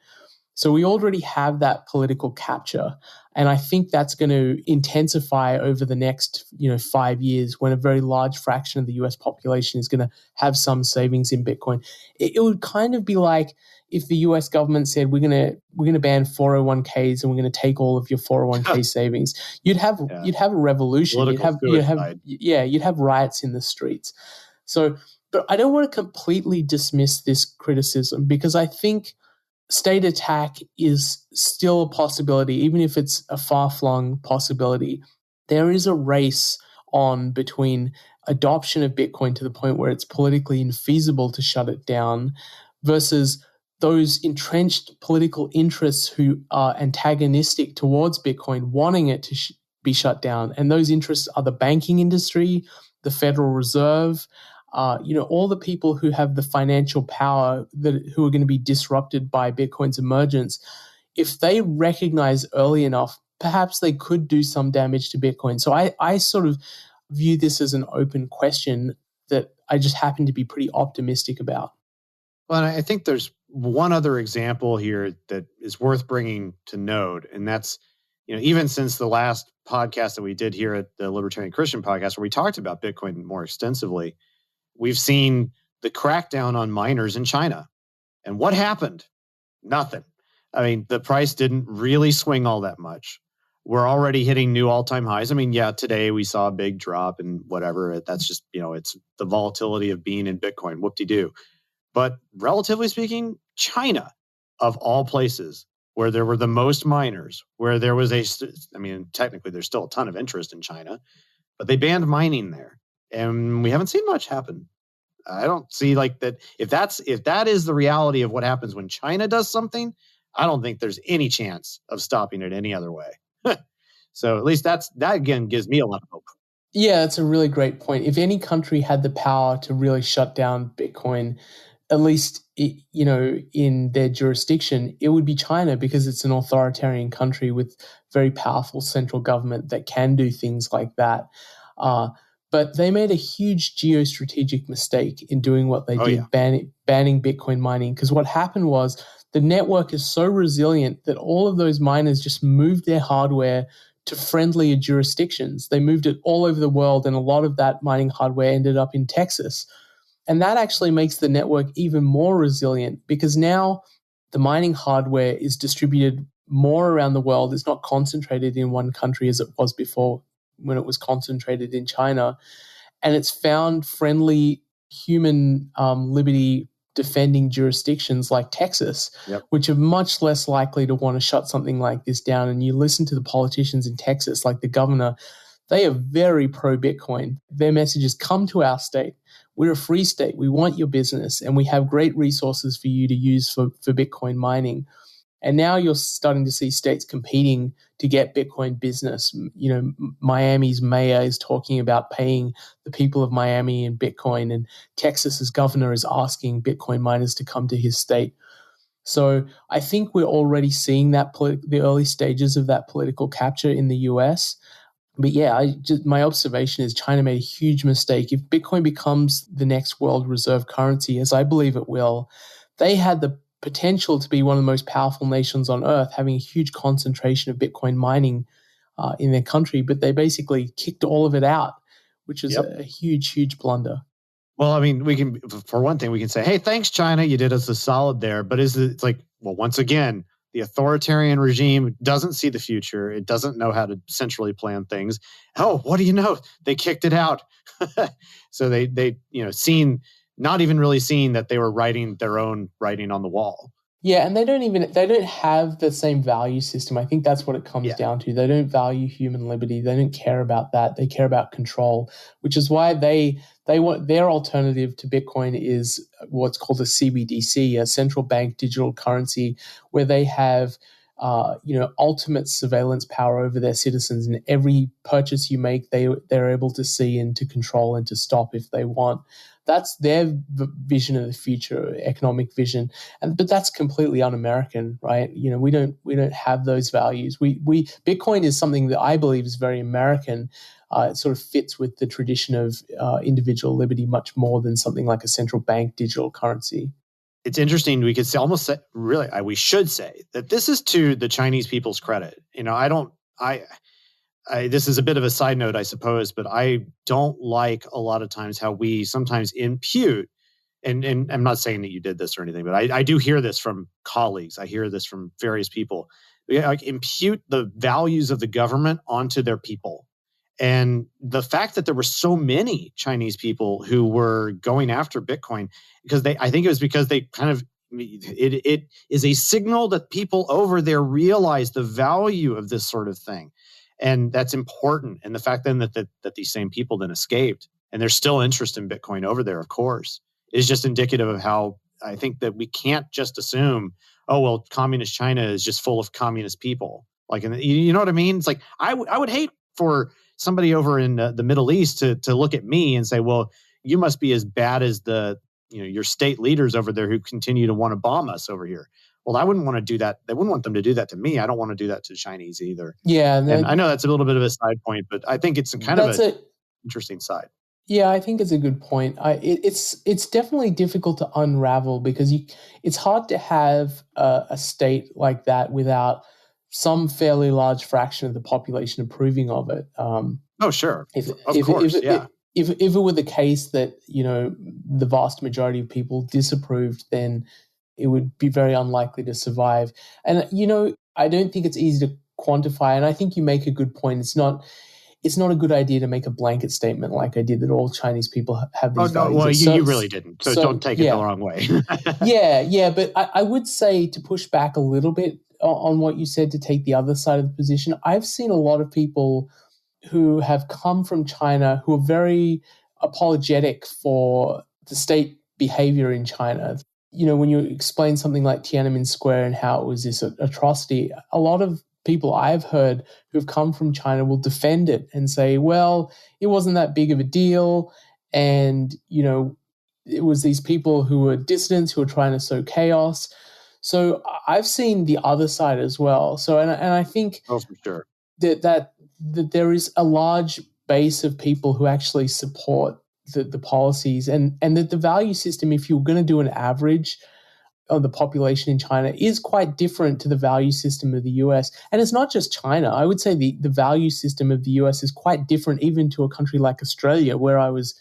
So we already have that political capture. And I think that's going to intensify over the next 5 years, when a very large fraction of the US population is going to have some savings in Bitcoin. It would kind of be like if the US government said, we're going to ban 401ks and we're going to take all of your 401k savings. You'd have a revolution. You'd have riots in the streets. So, but I don't want to completely dismiss this criticism, because I think state attack is still a possibility, even if it's a far-flung possibility. There is a race on between adoption of Bitcoin to the point where it's politically infeasible to shut it down versus those entrenched political interests who are antagonistic towards Bitcoin wanting it to be shut down. And those interests are the banking industry, the Federal Reserve, all the people who have the financial power who are going to be disrupted by Bitcoin's emergence. If they recognize early enough, perhaps they could do some damage to Bitcoin. So I sort of view this as an open question that I just happen to be pretty optimistic about. Well, and I think there's one other example here that is worth bringing to note, and that's, even since the last podcast that we did here at the Libertarian Christian Podcast, where we talked about Bitcoin more extensively, we've seen the crackdown on miners in China. And what happened? Nothing. I mean, the price didn't really swing all that much. We're already hitting new all-time highs. I mean, today we saw a big drop and whatever. That's just, it's the volatility of being in Bitcoin. Whoop-de-doo. But relatively speaking, China, of all places, where there were the most miners, where there was technically there's still a ton of interest in China, but they banned mining there. And we haven't seen much happen. I don't see that. If that is the reality of what happens when China does something, I don't think there's any chance of stopping it any other way. So at least that again gives me a lot of hope. Yeah, that's a really great point. If any country had the power to really shut down Bitcoin, at least in their jurisdiction, it would be China, because it's an authoritarian country with very powerful central government that can do things like that. But they made a huge geostrategic mistake in doing what they did, banning Bitcoin mining. Because what happened was the network is so resilient that all of those miners just moved their hardware to friendlier jurisdictions. They moved it all over the world, and a lot of that mining hardware ended up in Texas. And that actually makes the network even more resilient, because now the mining hardware is distributed more around the world. It's not concentrated in one country as it was before, when it was concentrated in China. And it's found friendly human liberty defending jurisdictions like Texas, which are much less likely to want to shut something like this down. And you listen to the politicians in Texas, like the governor, they are very pro-Bitcoin. Their message is, come to our state. We're a free state. We want your business, and we have great resources for you to use for Bitcoin mining. And now you're starting to see states competing to get Bitcoin business. Miami's mayor is talking about paying the people of Miami in Bitcoin, and Texas's governor is asking Bitcoin miners to come to his state. So I think we're already seeing the early stages of that political capture in the US. But my observation is China made a huge mistake. If Bitcoin becomes the next world reserve currency, as I believe it will, they had the potential to be one of the most powerful nations on earth, having a huge concentration of Bitcoin mining in their country, but they basically kicked all of it out, which is a huge, huge blunder. Well, I mean, for one thing, we can say, hey, thanks, China, you did us a solid there. But it's like, well, once again, the authoritarian regime doesn't see the future. It doesn't know how to centrally plan things. Oh, what do you know? They kicked it out. So they not even really seeing that they were writing their own writing on the wall. Yeah, and they don't have the same value system. I think that's what it comes down to. They don't value human liberty. They don't care about that. They care about control, which is why they want their alternative to Bitcoin is what's called a CBDC, a central bank digital currency, where they have ultimate surveillance power over their citizens, and every purchase you make, they're able to see and to control and to stop if they want. That's their vision of the future, economic vision, but that's completely un-American, right? We don't have those values. We Bitcoin is something that I believe is very American. It sort of fits with the tradition of individual liberty much more than something like a central bank digital currency. it's interesting. We could say, almost say, really, we should say that this is to the Chinese people's credit. This is a bit of a side note, I suppose, but I don't like a lot of times how we sometimes impute, and I'm not saying that you did this or anything, but I do hear this from colleagues. I hear this from various people. We impute the values of the government onto their people. And the fact that there were so many Chinese people who were going after Bitcoin, I think it was because they kind of, it is a signal that people over there realize the value of this sort of thing. And that's important. And the fact then that these same people then escaped, and there's still interest in Bitcoin over there, of course, is just indicative of how I think that we can't just assume, oh, well, communist China is just full of communist people. Like, you know what I mean? It's like, I would hate for somebody over in the Middle East to look at me and say, well, you must be as bad as your state leaders over there who continue to want to bomb us over here. Well, I wouldn't want to do that. I wouldn't want them to do that to me. I don't want to do that to the Chinese either. Yeah. And I know that's a little bit of a side point, but I think it's kind of an interesting side. Yeah, I think it's a good point. It's definitely difficult to unravel because it's hard to have a state like that without some fairly large fraction of the population approving of it. Oh, sure. If it were the case that, the vast majority of people disapproved, then it would be very unlikely to survive. And, I don't think it's easy to quantify. And I think you make a good point. It's not a good idea to make a blanket statement like I did that all Chinese people have these values. Well, you really didn't. So don't take it the wrong way. Yeah. But I would say, to push back a little bit on what you said, to take the other side of the position, I've seen a lot of people who have come from China who are very apologetic for the state behavior in China. When you explain something like Tiananmen Square and how it was this atrocity, a lot of people I've heard who've come from China will defend it and say, well, it wasn't that big of a deal. And, it was these people who were dissidents who were trying to sow chaos. So I've seen the other side as well. So, and I think for sure that there is a large base of people who actually support the policies and that the value system, if you're going to do an average of the population in China, is quite different to the value system of the US. And it's not just China. I would say the value system of the US is quite different even to a country like Australia, where I was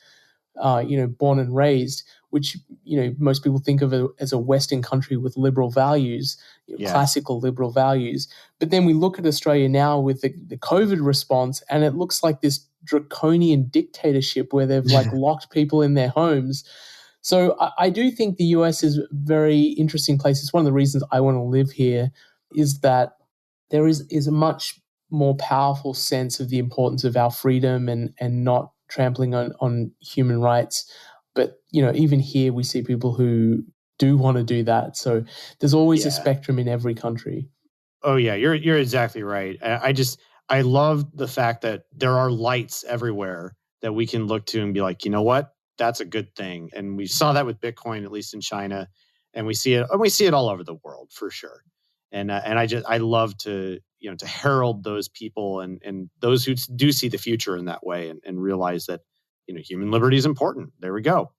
born and raised, which, most people think of it as a Western country with liberal values, classical liberal values. But then we look at Australia now with the COVID response, and it looks like this draconian dictatorship where they've locked people in their homes. So I do think the US is a very interesting place. It's one of the reasons I want to live here, is that there is a much more powerful sense of the importance of our freedom and not trampling on human rights. But, even here we see people who do want to do that. So there's always a spectrum in every country. Oh, yeah, you're exactly right. I love the fact that there are lights everywhere that we can look to and be like, you know what? That's a good thing. And we saw that with Bitcoin, at least in China, and we see it all over the world for sure. And I love to herald those people and those who do see the future in that way and realize that, human liberty is important. There we go.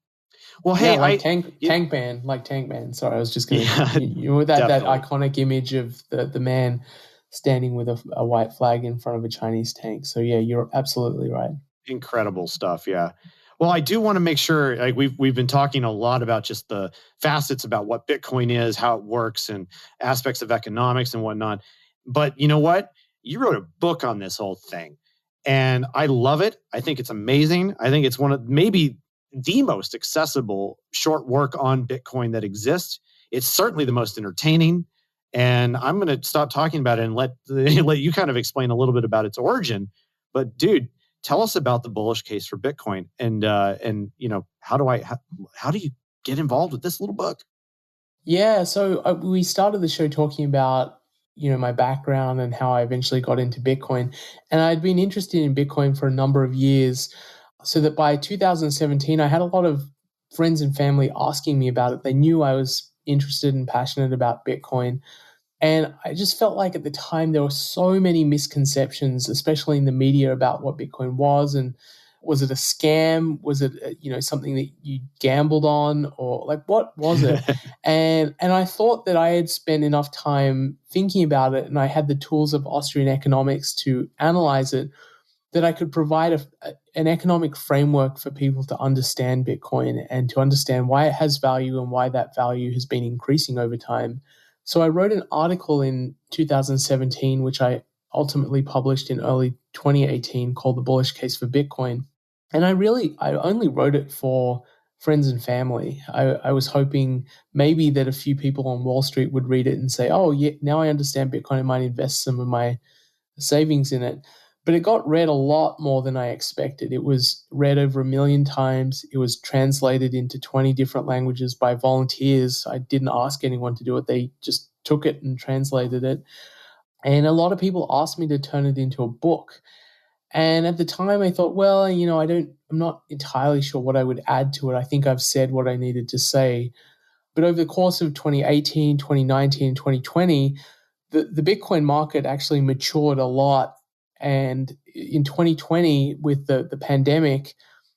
Well, hey, Tank Man. Sorry, I was just going to, that iconic image of the man standing with a white flag in front of a Chinese tank. So yeah, you're absolutely right. Incredible stuff. Yeah. Well, I do want to make sure, like we've been talking a lot about just the facets about what Bitcoin is, how it works, and aspects of economics and whatnot. But you know what? You wrote a book on this whole thing, and I love it. I think it's amazing. I think it's one of maybe the most accessible short work on Bitcoin that exists. It's certainly the most entertaining. And I'm going to stop talking about it and let you kind of explain a little bit about its origin. But dude, tell us about the bullish case for Bitcoin, and how do you get involved with this little book? Yeah, so we started the show talking about my background and how I eventually got into Bitcoin, and I'd been interested in Bitcoin for a number of years. So that by 2017, I had a lot of friends and family asking me about it. They knew I was interested and passionate about Bitcoin. And I just felt like at the time there were so many misconceptions, especially in the media, about what Bitcoin was and Was it a scam? Was it something that you gambled on, or like what was it? and I thought that I had spent enough time thinking about it, and I had the tools of Austrian economics to analyze it, that I could provide an economic framework for people to understand Bitcoin and to understand why it has value and why that value has been increasing over time. So I wrote an article in 2017, which I ultimately published in early 2018, called The Bullish Case for Bitcoin. And I only wrote it for friends and family. I was hoping maybe that a few people on Wall Street would read it and say, oh, yeah, now I understand Bitcoin, I might invest some of my savings in it. But it got read a lot more than I expected. It was read over 1 million times. It was translated into 20 different languages by volunteers. I didn't ask anyone to do it. They just took it and translated it. And a lot of people asked me to turn it into a book. And at the time I thought, well, I'm not entirely sure what I would add to it. I think I've said what I needed to say. But over the course of 2018, 2019, 2020, the Bitcoin market actually matured a lot. And in 2020, with the pandemic,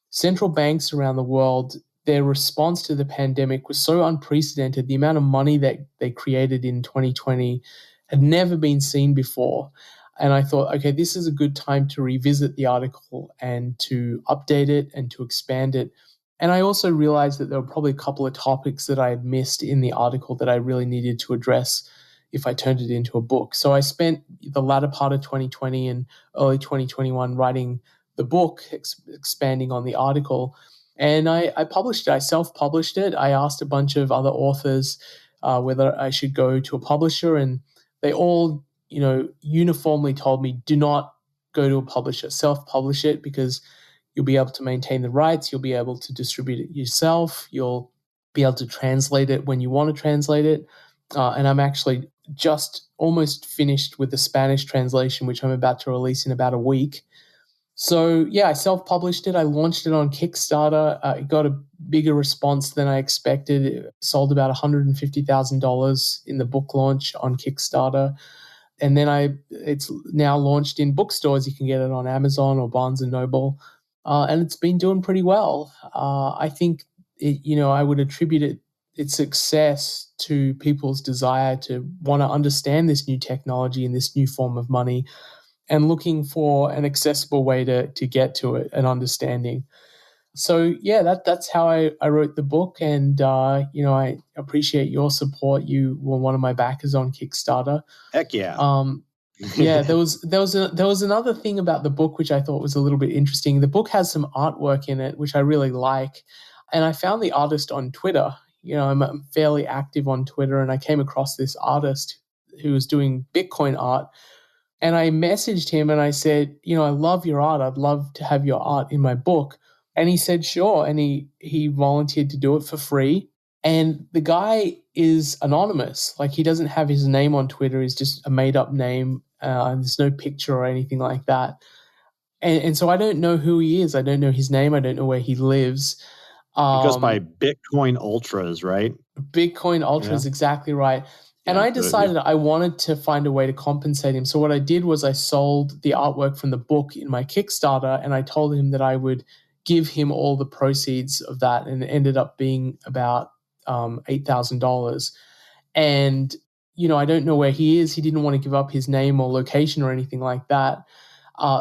central banks around the world, their response to the pandemic was so unprecedented. The amount of money that they created in 2020 had never been seen before. And I thought, okay, this is a good time to revisit the article and to update it and to expand it. And I also realized that there were probably a couple of topics that I had missed in the article that I really needed to address if I turned it into a book. So I spent the latter part of 2020 and early 2021 writing the book, expanding on the article. And I published it. I self-published it. I asked a bunch of other authors whether I should go to a publisher, and they all, uniformly told me, do not go to a publisher. Self-publish it, because you'll be able to maintain the rights. You'll be able to distribute it yourself. You'll be able to translate it when you want to translate it. And I'm actually just almost finished with the Spanish translation, which I'm about to release in about a week. So yeah, I self-published it. I launched it on Kickstarter. It got a bigger response than I expected. It sold about $150,000 in the book launch on Kickstarter. And then it's now launched in bookstores. You can get it on Amazon or Barnes & Noble. And it's been doing pretty well. I think, I would attribute its success to people's desire to want to understand this new technology and this new form of money, and looking for an accessible way to get to it, an understanding. So yeah, that's how I wrote the book, and I appreciate your support. You were one of my backers on Kickstarter. Heck yeah. Yeah, there was another thing about the book which I thought was a little bit interesting. The book has some artwork in it which I really like, and I found the artist on Twitter. I'm fairly active on Twitter, and I came across this artist who was doing Bitcoin art. And I messaged him and I said, I love your art. I'd love to have your art in my book. And he said, sure. And he volunteered to do it for free. And the guy is anonymous. Like, he doesn't have his name on Twitter. It's just a made up name. There's no picture or anything like that. And so I don't know who he is. I don't know his name. I don't know where he lives. It goes by Bitcoin Ultras, right? Bitcoin Ultras, yeah. Exactly right. And I decided I wanted to find a way to compensate him. So what I did was I sold the artwork from the book in my Kickstarter, and I told him that I would give him all the proceeds of that, and it ended up being about $8,000. And, I don't know where he is. He didn't want to give up his name or location or anything like that.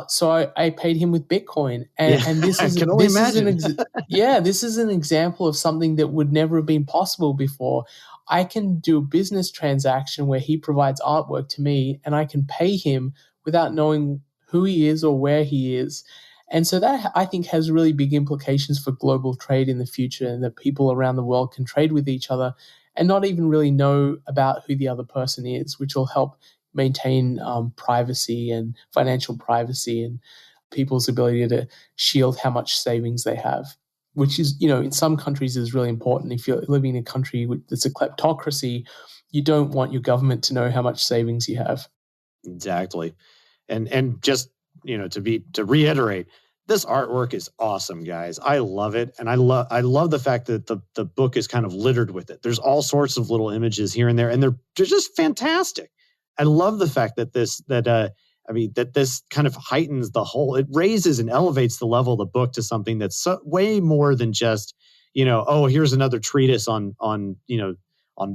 So I paid him with Bitcoin, and this is this is an example of something that would never have been possible before. I can do a business transaction where he provides artwork to me, and I can pay him without knowing who he is or where he is. And so that, I think, has really big implications for global trade in the future, and that people around the world can trade with each other and not even really know about who the other person is, which will help maintain privacy and financial privacy and people's ability to shield how much savings they have, which is, in some countries is really important. If you're living in a country that's a kleptocracy, you don't want your government to know how much savings you have. Exactly. And just, to reiterate, this artwork is awesome, guys. I love it. And I love the fact that the book is kind of littered with it. There's all sorts of little images here and there, and they're just fantastic. I love the fact that I mean, that this kind of heightens it raises and elevates the level of the book to something that's way more than just, here's another treatise on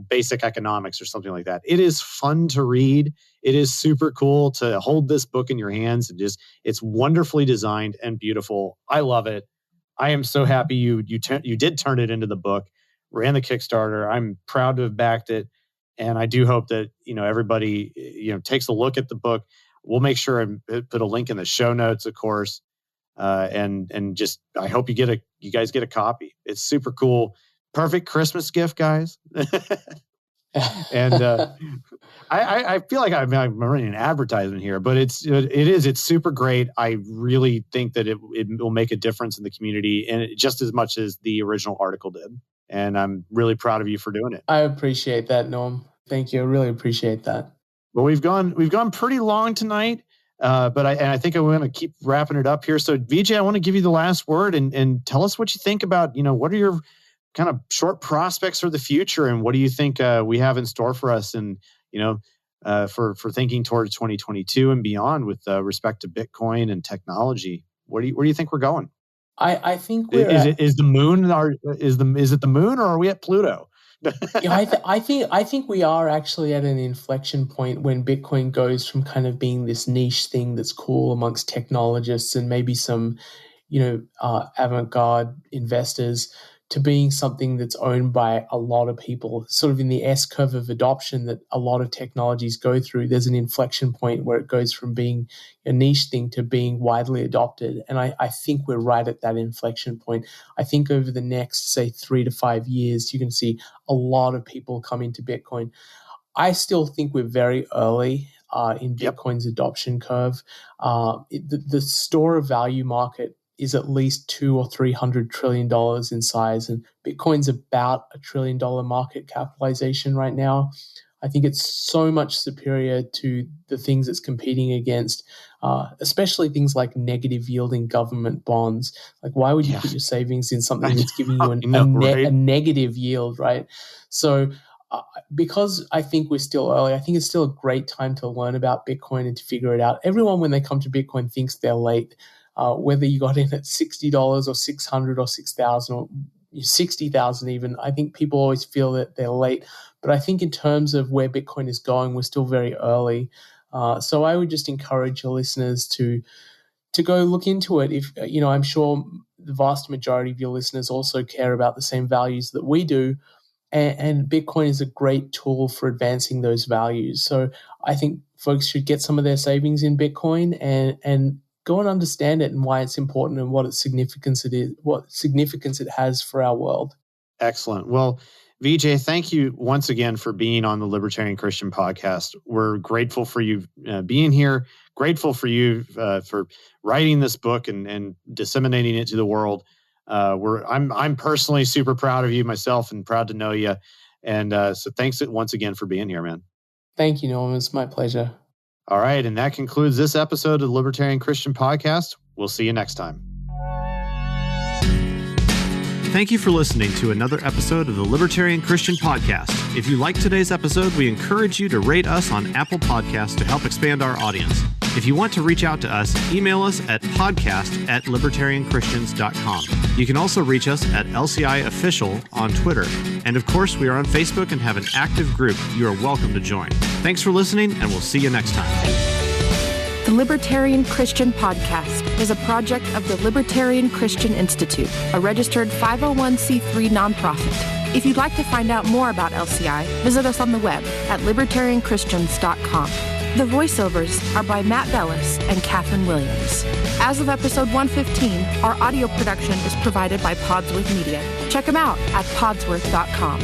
basic economics or something like that. It is fun to read. It is super cool to hold this book in your hands and it's wonderfully designed and beautiful. I love it. I am so happy you did turn it into the book, ran the Kickstarter. I'm proud to have backed it. And I do hope that, everybody, takes a look at the book. We'll make sure and put a link in the show notes, of course. And just, I hope you guys get a copy. It's super cool. Perfect Christmas gift, guys. And I feel like I'm running an advertisement here, but it's super great. I really think that it will make a difference in the community, and just as much as the original article did. And I'm really proud of you for doing it. I appreciate that, Norm. Thank you. I really appreciate that. Well, we've gone pretty long tonight, but I think I'm going to keep wrapping it up here. So, Vijay, I want to give you the last word and tell us what you think about, what are your kind of short prospects for the future, and what do you think we have in store for us, and for thinking towards 2022 and beyond with respect to Bitcoin and technology. Where do you think we're going? I think is it the moon? Is it the moon, or are we at Pluto? I think we are actually at an inflection point when Bitcoin goes from kind of being this niche thing that's cool amongst technologists and maybe some, avant-garde investors, to being something that's owned by a lot of people, sort of in the S-curve of adoption that a lot of technologies go through. There's an inflection point where it goes from being a niche thing to being widely adopted. And I think we're right at that inflection point. I think over the next, say, 3 to 5 years, you can see a lot of people come into Bitcoin. I still think we're very early in Bitcoin's adoption curve. The store of value market is at least $200 or $300 trillion in size, and Bitcoin's about $1 trillion market capitalization right now. I think it's so much superior to the things it's competing against, especially things like negative yielding government bonds. Like, why would you put your savings in something that's giving you a negative yield, right? So because I think we're still early, I think it's still a great time to learn about Bitcoin and to figure it out. Everyone, when they come to Bitcoin, thinks they're late. Whether you got in at $60 or $600 or $6,000 or $60,000 even, I think people always feel that they're late. But I think in terms of where Bitcoin is going, we're still very early. So I would just encourage your listeners to go look into it. If I'm sure the vast majority of your listeners also care about the same values that we do, and Bitcoin is a great tool for advancing those values. So I think folks should get some of their savings in Bitcoin and go and understand it and why it's important and what significance it has for our world. Excellent. Well, Vijay, thank you once again for being on the Libertarian Christian Podcast. We're grateful for you being here, grateful for you for writing this book and disseminating it to the world. I'm personally super proud of you myself and proud to know you. And so thanks once again for being here, man. Thank you, Norm. It's my pleasure. All right, and that concludes this episode of the Libertarian Christian Podcast. We'll see you next time. Thank you for listening to another episode of the Libertarian Christian Podcast. If you liked today's episode, we encourage you to rate us on Apple Podcasts to help expand our audience. If you want to reach out to us, email us at podcast@libertarianchristians.com. You can also reach us at LCI Official on Twitter. And of course, we are on Facebook and have an active group you are welcome to join. Thanks for listening, and we'll see you next time. The Libertarian Christian Podcast is a project of the Libertarian Christian Institute, a registered 501c3 nonprofit. If you'd like to find out more about LCI, visit us on the web at libertarianchristians.com. The voiceovers are by Matt Bellis and Catherine Williams. As of episode 115, our audio production is provided by Podsworth Media. Check them out at podsworth.com.